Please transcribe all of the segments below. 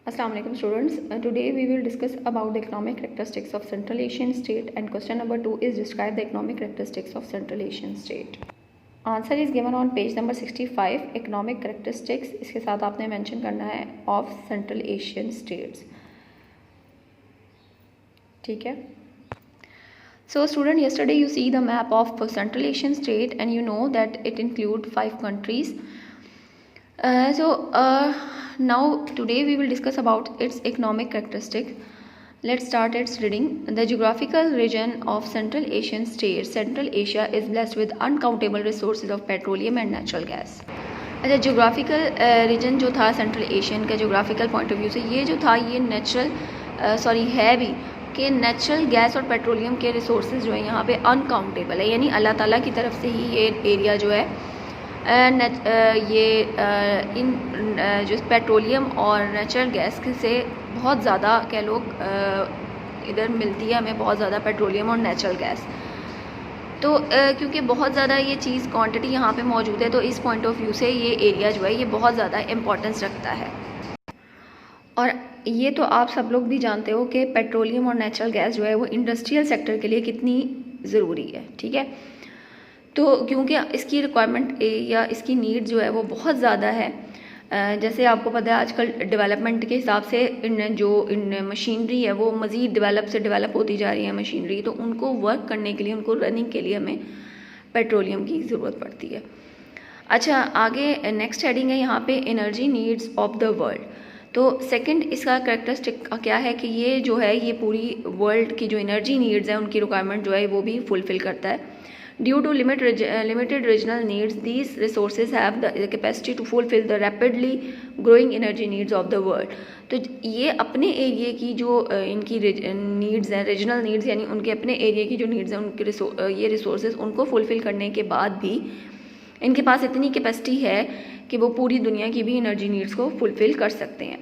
Assalamu alaikum students. Today we will discuss about the economic characteristics of Central Asian state, and question number 2 is describe the economic characteristics of Central Asian state. Answer is given on page number 65. Economic characteristics इसके साथ आपने mention करना है of Central Asian states. ठीक है. So student, yesterday you see the map of Central Asian state and you know that it include 5 countries. Now today we will discuss about its economic characteristics. Let's start its reading. The geographical region of Central Asian states, Central Asia is blessed with uncountable resources of petroleum and natural gas. अच्छा, geographical region जो था Central Asian का geographical point of view से ये जो था ये है भी कि नेचुरल गैस और पेट्रोलियम के रिसोर्सेज जो है यहाँ पे अनकाउंटेबल है, यानी अल्लाह ताला की तरफ से ही ये एरिया जो है इन जो पेट्रोलियम और नेचुरल गैस से बहुत ज़्यादा कह लोग इधर मिलती है हमें बहुत ज़्यादा पेट्रोलियम और नेचुरल गैस। तो क्योंकि बहुत ज़्यादा ये चीज़ क्वांटिटी यहाँ पे मौजूद है तो इस पॉइंट ऑफ व्यू से ये एरिया जो है ये बहुत ज़्यादा इम्पोर्टेंस रखता है। और ये तो आप सब लोग भी जानते हो कि पेट्रोलियम और नेचुरल गैस जो है वो इंडस्ट्रियल सेक्टर के लिए कितनी ज़रूरी है, ठीक है। तो क्योंकि इसकी रिक्वायरमेंट या इसकी नीड जो है वो बहुत ज़्यादा है। जैसे आपको पता है आजकल डेवलपमेंट के हिसाब से इन मशीनरी है वो मज़ीद डेवलप होती जा रही है मशीनरी, तो उनको वर्क करने के लिए उनको रनिंग के लिए हमें पेट्रोलियम की ज़रूरत पड़ती है। अच्छा, आगे नेक्स्ट हेडिंग है यहाँ पे energy needs of the world. तो सेकंड इसका करेक्टरिस्टिक क्या है कि ये जो है ये पूरी वर्ल्ड की जो एनर्जी नीड्स है उनकी रिक्वायरमेंट जो है वो भी फुलफ़िल करता है। Due to limited regional needs, these resources have the capacity to fulfill the rapidly growing energy needs of the world. तो ये अपने एरिया की जो इनकी नीड्स हैं, रीजनल नीड्स, यानी उनके अपने एरिया की जो नीड्स हैं उनके ये रिसोर्सेज उनको फुलफ़िल करने के बाद भी इनके पास इतनी कैपेसिटी है कि वो पूरी दुनिया की भी एनर्जी नीड्स को फुलफ़िल कर सकते हैं।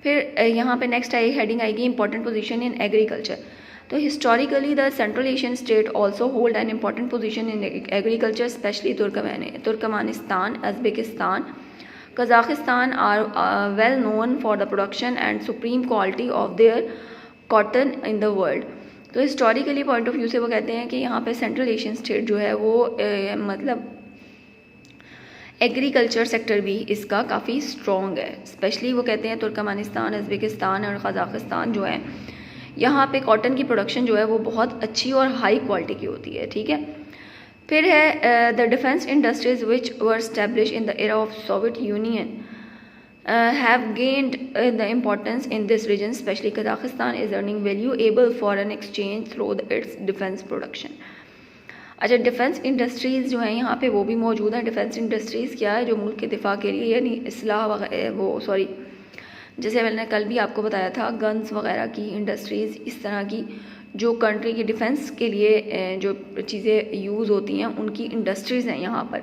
फिर यहाँ पे नेक्स्ट हेडिंग आएगी इंपॉर्टेंट पोजीशन इन एग्रीकल्चर। तो historically the central Asian state also hold an important position in agriculture, specially Turkmenistan, Uzbekistan, Kazakhstan are well known for the production and supreme quality of their cotton in the world. तो historically point of view से वो कहते हैं कि यहाँ पे central Asian state जो है वो मतलब एग्रीकल्चर सेक्टर भी इसका काफ़ी स्ट्रॉन्ग है। स्पेशली वो कहते हैं तुर्कमानिस्तान, उज़्बेकिस्तान और कजाकिस्तान जो है यहाँ पे कॉटन की प्रोडक्शन जो है वो बहुत अच्छी और हाई क्वालिटी की होती है, ठीक है। फिर है the defence industries which were establish in the era of Soviet Union have gained the importance in this region, specially Kazakhstan is earning valuable for an exchange through its defence production. अच्छा, defence industries जो हैं यहाँ पे वो भी मौजूद हैं। Defence industries क्या है, जो मुल्क के दिफा के लिए यानी जैसे मैंने कल भी आपको बताया था गन्स वगैरह की इंडस्ट्रीज़, इस तरह की जो कंट्री की डिफेंस के लिए जो चीज़ें यूज़ होती हैं उनकी इंडस्ट्रीज़ हैं यहाँ पर।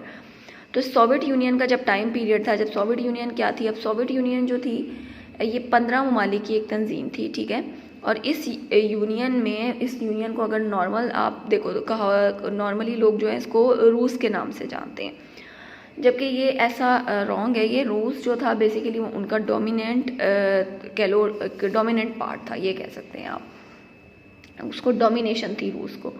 तो सोवियत यूनियन का जब टाइम पीरियड था, जब सोवियत यूनियन क्या थी, अब सोवियत यूनियन जो थी ये 15 ममालिक की एक तंजीम थी, ठीक है। और इस यूनियन को अगर नॉर्मल आप देखो तो नॉर्मली लोग जो है इसको रूस के नाम से जानते हैं, जबकि ये ऐसा रॉन्ग है। ये रूस जो था बेसिकली उनका डोमिनेंट पार्ट था, ये कह सकते हैं आप, उसको डोमिनेशन थी रूस को।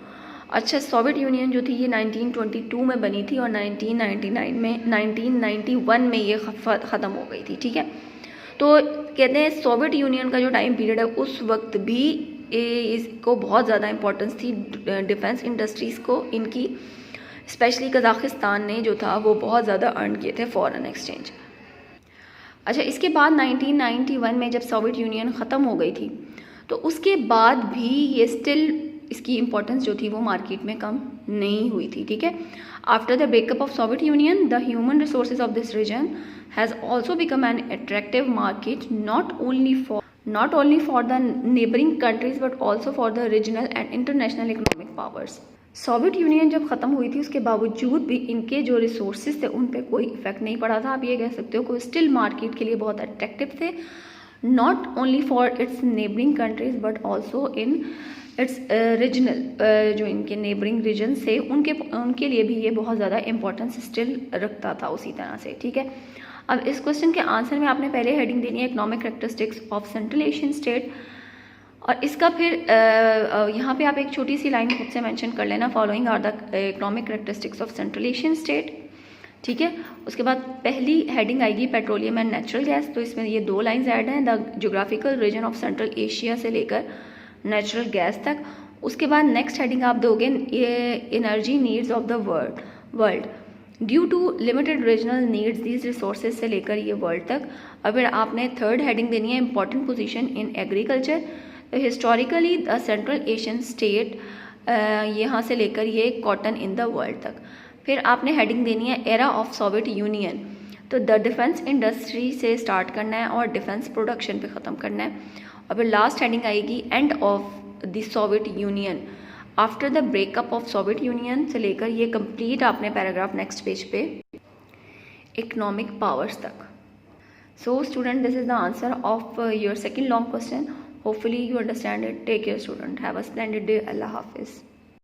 अच्छा, सोवियत यूनियन जो थी ये 1922 में बनी थी और 1991 में ये ख़त्म हो गई थी, ठीक है। तो कहते हैं सोवियत यूनियन का जो टाइम पीरियड है उस वक्त भी इसको बहुत ज़्यादा इम्पोर्टेंस थी डिफेंस इंडस्ट्रीज़ को इनकी, स्पेशली कजाकिस्तान ने जो था वो बहुत ज़्यादा अर्न किए थे फॉरेन एक्सचेंज। अच्छा, इसके बाद 1991 में जब सोवियत यूनियन ख़त्म हो गई थी तो उसके बाद भी ये स्टिल इसकी इम्पोर्टेंस जो थी वो मार्केट में कम नहीं हुई थी, ठीक है। After the breakup of Soviet Union the human resources of this region has also become an attractive market not only for the neighbouring countries but also for the regional and international economic powers. Soviet Union जब ख़त्म हुई थी उसके बावजूद भी इनके जो resources थे उन पर कोई इफेक्ट नहीं पड़ा था। आप ये कह सकते हो कि स्टिल मार्केट के लिए बहुत अट्रैक्टिव थे, not only for its neighbouring countries but also in its regional, जो इनके नेबरिंग रीजन से उनके लिए भी ये बहुत ज़्यादा इम्पोर्टेंस स्टिल रखता था उसी तरह से, ठीक है। अब इस क्वेश्चन के आंसर में आपने पहले हेडिंग देनी है economic characteristics of central Asian state, और इसका फिर यहाँ पे आप एक छोटी सी लाइन खुद से मेंशन कर लेना, following are the economic characteristics of central Asian state, ठीक है। उसके बाद पहली हेडिंग आएगी पेट्रोलियम एंड नेचुरल गैस, तो इसमें ये 2 लाइंस ऐड हैं, the geographical region of central Asia से लेकर नेचुरल गैस तक। उसके बाद नेक्स्ट हेडिंग आप दोगे ये energy needs of the world due to limited regional needs these resources से लेकर ये वर्ल्ड तक। और फिर आपने थर्ड हेडिंग देनी है इंपॉर्टेंट पोजीशन इन एग्रीकल्चर, तो historically the central Asian state यहाँ से लेकर ये कॉटन इन द वर्ल्ड तक। फिर आपने हेडिंग देनी है एरा ऑफ सोवियत यूनियन, तो द डिफेंस इंडस्ट्री से स्टार्ट करना है और डिफेंस प्रोडक्शन पे ख़त्म करना है। और फिर लास्ट हेडिंग आएगी end of the Soviet union after the breakup of Soviet union से लेकर ये कंप्लीट आपने पैराग्राफ नेक्स्ट पेज पे इकोनॉमिक पावर्स तक। So student, this is the answer of your second long question. Hopefully you understand it. Take care student. Have a splendid day. Allah Hafiz.